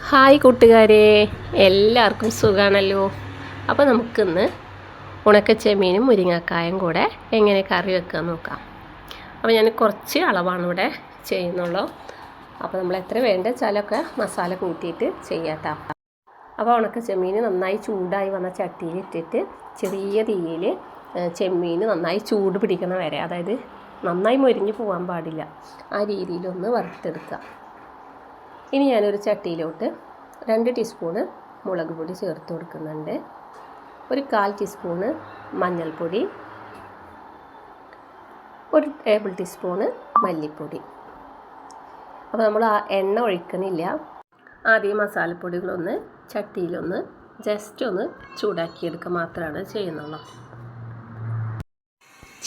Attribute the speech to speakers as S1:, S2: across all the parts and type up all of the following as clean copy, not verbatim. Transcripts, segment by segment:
S1: Hi കൂട്ടുകാരെ, എല്ലാവർക്കും സുഖമാണല്ലോ. അപ്പോൾ നമുക്കിന്ന് ഉണക്കച്ചെമ്മീനും മുരിങ്ങക്കായും കൂടെ എങ്ങനെ കറി വെക്കാൻ നോക്കാം. അപ്പോൾ ഞാൻ കുറച്ച് അളവാണ് ഇവിടെ ചെയ്യുന്നുള്ളൂ. അപ്പോൾ നമ്മൾ എത്ര വേണ്ട വെച്ചാലൊക്കെ മസാല കൂട്ടിയിട്ട് ചെയ്യാട്ടോ. അപ്പോൾ ഉണക്കച്ചെമ്മീൻ നന്നായി ചൂടായി വന്ന ചട്ടിയിൽ ഇട്ടിട്ട് ചെറിയ തീയിൽ ചെമ്മീൻ നന്നായി ചൂട് പിടിക്കണ വരെ, അതായത് നന്നായി മൊരിഞ്ഞ് പോകാൻ പാടില്ല, ആ രീതിയിലൊന്ന് വറുത്തെടുക്കുക. ഇനി ഞാനൊരു ചട്ടിയിലോട്ട് 2 ടീസ്പൂണ് മുളക് പൊടി ചേർത്ത് കൊടുക്കുന്നുണ്ട്. ഒരു 1/4 ടീസ്പൂണ് മഞ്ഞൾപ്പൊടി, 1 ടേബിൾ ടീസ്പൂണ് മല്ലിപ്പൊടി. അപ്പോൾ നമ്മൾ ആ എണ്ണ ഒഴിക്കണില്ല. ആദ്യം മസാലപ്പൊടികളൊന്ന് ചട്ടിയിലൊന്ന് ജസ്റ്റ് ഒന്ന് ചൂടാക്കിയെടുക്കുക മാത്രമാണ് ചെയ്യുന്നുള്ളൂ.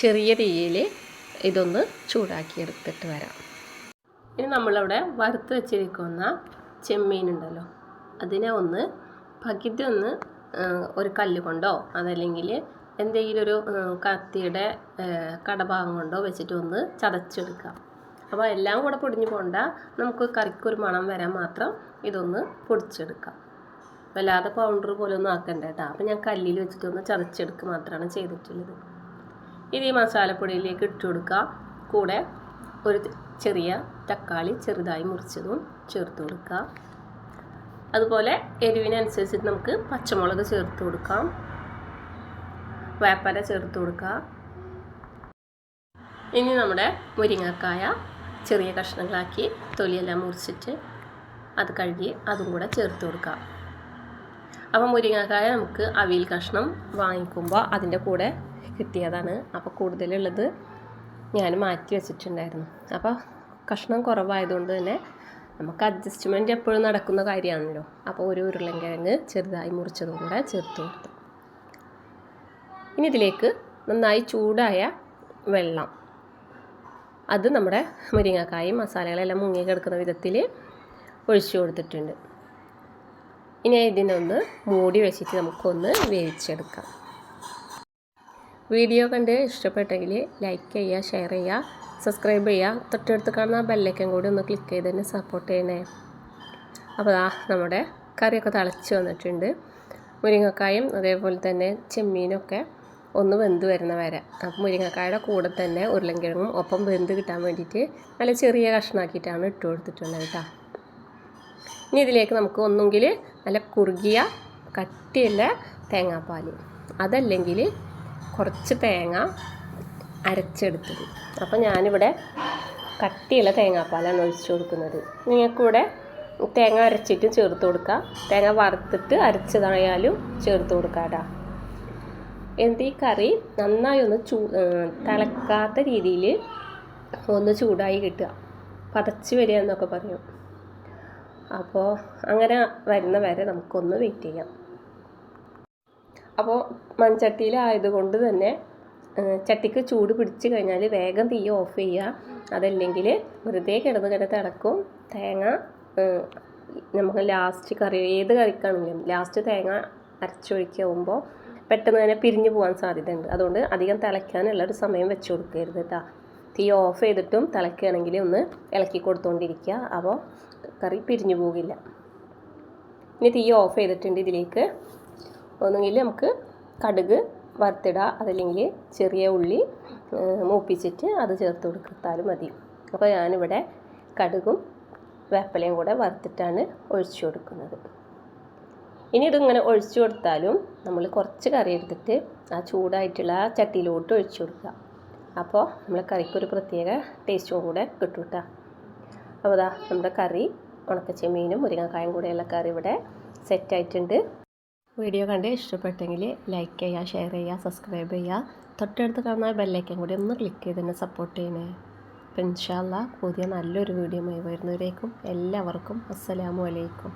S1: ചെറിയ തീയിൽ ഇതൊന്ന് ചൂടാക്കിയെടുത്തിട്ട് വരാം. ഇനി നമ്മളവിടെ വറുത്ത് വെച്ചിരിക്കുന്ന ചെമ്മീനുണ്ടല്ലോ, അതിനെ ഒന്ന് പകുതി ഒന്ന് ഒരു കല്ല് കൊണ്ടോ അതല്ലെങ്കിൽ എന്തെങ്കിലും ഒരു കത്തിയുടെ കടഭാഗം കൊണ്ടോ വെച്ചിട്ട് ഒന്ന് ചതച്ചെടുക്കാം. അപ്പോൾ എല്ലാം കൂടെ പൊടിഞ്ഞു പോകണ്ട, നമുക്ക് കറിക്കൊരു മണം വരാൻ മാത്രം ഇതൊന്ന് പൊടിച്ചെടുക്കാം. വല്ലാതെ പൗഡർ പോലെ ഒന്നും ആക്കണ്ട കേട്ടോ. അപ്പോൾ ഞാൻ കല്ലിൽ വെച്ചിട്ടൊന്ന് ചതച്ചെടുക്കുക മാത്രമാണ് ചെയ്തിട്ടുള്ളത്. ഇത് ഈ മസാലപ്പൊടിയിലേക്ക് ഇട്ട് കൊടുക്കുക. കൂടെ ഒരു ചെറിയ തക്കാളി ചെറുതായി മുറിച്ചതും ചേർത്ത് കൊടുക്കുക. അതുപോലെ എരിവിനനുസരിച്ചിട്ട് നമുക്ക് പച്ചമുളക് ചേർത്ത് കൊടുക്കാം, വേപ്പില ചേർത്ത് കൊടുക്കുക. ഇനി നമ്മുടെ മുരിങ്ങക്കായ ചെറിയ കഷ്ണങ്ങളാക്കി തൊലിയെല്ലാം മുറിച്ചിട്ട് അത് കഴുകി അതും കൂടെ ചേർത്ത് കൊടുക്കാം. അപ്പോൾ മുരിങ്ങക്കായ നമുക്ക് അവിയൽ കഷ്ണം വാങ്ങിക്കുമ്പോൾ അതിൻ്റെ കൂടെ കിട്ടിയതാണ്. അപ്പോൾ കൂടുതലുള്ളത് ഞാൻ മാറ്റി വെച്ചിട്ടുണ്ടായിരുന്നു. അപ്പോൾ കഷ്ണം കുറവായതുകൊണ്ട് തന്നെ നമുക്ക് അഡ്ജസ്റ്റ്മെൻറ്റ് എപ്പോഴും നടക്കുന്ന കാര്യമാണല്ലോ. അപ്പോൾ ഒരു ഉരുളൻകിഴങ്ങ് ചെറുതായി മുറിച്ചതും കൂടെ ചേർത്ത് കൊടുത്തു. ഇനി ഇതിലേക്ക് നന്നായി ചൂടായ വെള്ളം, അത് നമ്മുടെ മുരിങ്ങക്കായും മസാലകളെല്ലാം മുങ്ങി കിടക്കുന്ന വിധത്തിൽ ഒഴിച്ചു കൊടുത്തിട്ടുണ്ട്. ഇനി ഇതിനൊന്ന് മൂടി വെച്ചിട്ട് നമുക്കൊന്ന് വേവിച്ചെടുക്കാം. വീഡിയോ കണ്ട് ഇഷ്ടപ്പെട്ടെങ്കിൽ ലൈക്ക് ചെയ്യുക, ഷെയർ ചെയ്യുക, സബ്സ്ക്രൈബ് ചെയ്യുക. തൊട്ടടുത്ത് കാണുന്ന ബെല്ലൈക്കൻ കൂടി ഒന്ന് ക്ലിക്ക് ചെയ്ത് തന്നെ സപ്പോർട്ട് ചെയ്യണേ. അപ്പോൾ നമ്മുടെ കറിയൊക്കെ തിളച്ച് വന്നിട്ടുണ്ട്. മുരിങ്ങക്കായും അതേപോലെ തന്നെ ചെമ്മീനൊക്കെ ഒന്ന് വെന്ത് വരുന്ന വരെ. അപ്പോൾ മുരിങ്ങക്കായുടെ കൂടെ തന്നെ ഉരുളൻകിഴങ്ങും ഒപ്പം വെന്ത് കിട്ടാൻ വേണ്ടിയിട്ട് നല്ല ചെറിയ കഷ്ണമാക്കിയിട്ടാണ് ഇട്ട് കൊടുത്തിട്ടുള്ളത് കേട്ടോ. ഇനി ഇതിലേക്ക് നമുക്ക് ഒന്നുകിൽ നല്ല കുറുകിയ കട്ടിയുള്ള തേങ്ങാപ്പാൽ, അതല്ലെങ്കിൽ കുറച്ച് തേങ്ങ അരച്ചെടുത്തത്. അപ്പോൾ ഞാനിവിടെ കട്ടിയുള്ള തേങ്ങാപ്പാലാണ് ഒഴിച്ചു കൊടുക്കുന്നത്. നിങ്ങൾക്കിവിടെ തേങ്ങ അരച്ചിട്ട് ചേർത്ത് കൊടുക്കുക, തേങ്ങ വറുത്തിട്ട് അരച്ചതായാലും ചേർത്ത് കൊടുക്കുക കേട്ടോ. എന്നിട്ട് ഈ കറി നന്നായി ഒന്ന് തിളക്കാത്ത രീതിയിൽ ഒന്ന് ചൂടായി കിട്ടുക, പതച്ച് വരിക എന്നൊക്കെ പറയും. അപ്പോൾ അങ്ങനെ വരുന്ന വരെ നമുക്കൊന്ന് വെയിറ്റ് ചെയ്യാം. അപ്പോൾ മൺചട്ടിയിലായതുകൊണ്ട് തന്നെ ചട്ടിക്ക് ചൂട് പിടിച്ച് കഴിഞ്ഞാൽ വേഗം തീ ഓഫ് ചെയ്യുക. അതല്ലെങ്കിൽ വെറുതെ കിടന്ന് തിളക്കും. തേങ്ങ നമുക്ക് ലാസ്റ്റ് കറി ഏത് കറിക്കാണെങ്കിലും ലാസ്റ്റ് തേങ്ങ അരച്ചൊഴിക്കുമ്പോൾ പെട്ടെന്ന് തന്നെ പിരിഞ്ഞു പോകാൻ സാധ്യതയുണ്ട്. അതുകൊണ്ട് അധികം തിളയ്ക്കാനുള്ള ഒരു സമയം വെച്ച് കൊടുക്കരുത് കേട്ടോ. തീ ഓഫ് ചെയ്തിട്ടും തിളയ്ക്കുകയാണെങ്കിൽ ഒന്ന് ഇളക്കി കൊടുത്തുകൊണ്ടിരിക്കുക. അപ്പോൾ കറി പിരിഞ്ഞു പോകില്ല. ഇനി തീ ഓഫ് ചെയ്തിട്ടുണ്ട്. ഇതിലേക്ക് ഒന്നുകിൽ നമുക്ക് കടുക് വറുത്തിടുക, അതല്ലെങ്കിൽ ചെറിയ ഉള്ളി മൂപ്പിച്ചിട്ട് അത് ചേർത്ത് കൊടുത്താലും മതി. അപ്പോൾ ഞാനിവിടെ കടുകും വേപ്പിലയും കൂടെ വറുത്തിട്ടാണ് ഒഴിച്ചു കൊടുക്കുന്നത്. ഇനി ഇതിങ്ങനെ ഒഴിച്ചു കൊടുത്താലും നമ്മൾ കുറച്ച് കറി എടുത്തിട്ട് ആ ചൂടായിട്ടുള്ള ആ ചട്ടിയിലോട്ട് ഒഴിച്ചു കൊടുക്കുക. അപ്പോൾ നമ്മളെ കറിക്കൊരു പ്രത്യേക ടേസ്റ്റും കൂടെ കിട്ടും കേട്ടോ. അപ്പോൾ നമ്മുടെ കറി ഉണക്കച്ചെമ്മീനും മുരിങ്ങക്കായും കൂടെയുള്ള കറി ഇവിടെ സെറ്റായിട്ടുണ്ട്. വീഡിയോ കണ്ട് ഇഷ്ടപ്പെട്ടെങ്കിൽ ലൈക്ക് ചെയ്യുക, ഷെയർ ചെയ്യുക, സബ്സ്ക്രൈബ് ചെയ്യുക. തൊട്ടടുത്ത് കാണുന്ന ബെല്ലൈക്കൻ കൂടി ഒന്ന് ക്ലിക്ക് ചെയ്ത് തന്നെ സപ്പോർട്ട് ചെയ്യണേ. അപ്പോൾ ഇൻഷാ അല്ലാഹ് പുതിയ നല്ലൊരു വീഡിയോയുമായി വരുന്നവരേക്കും എല്ലാവർക്കും അസ്സലാമു അലൈക്കും.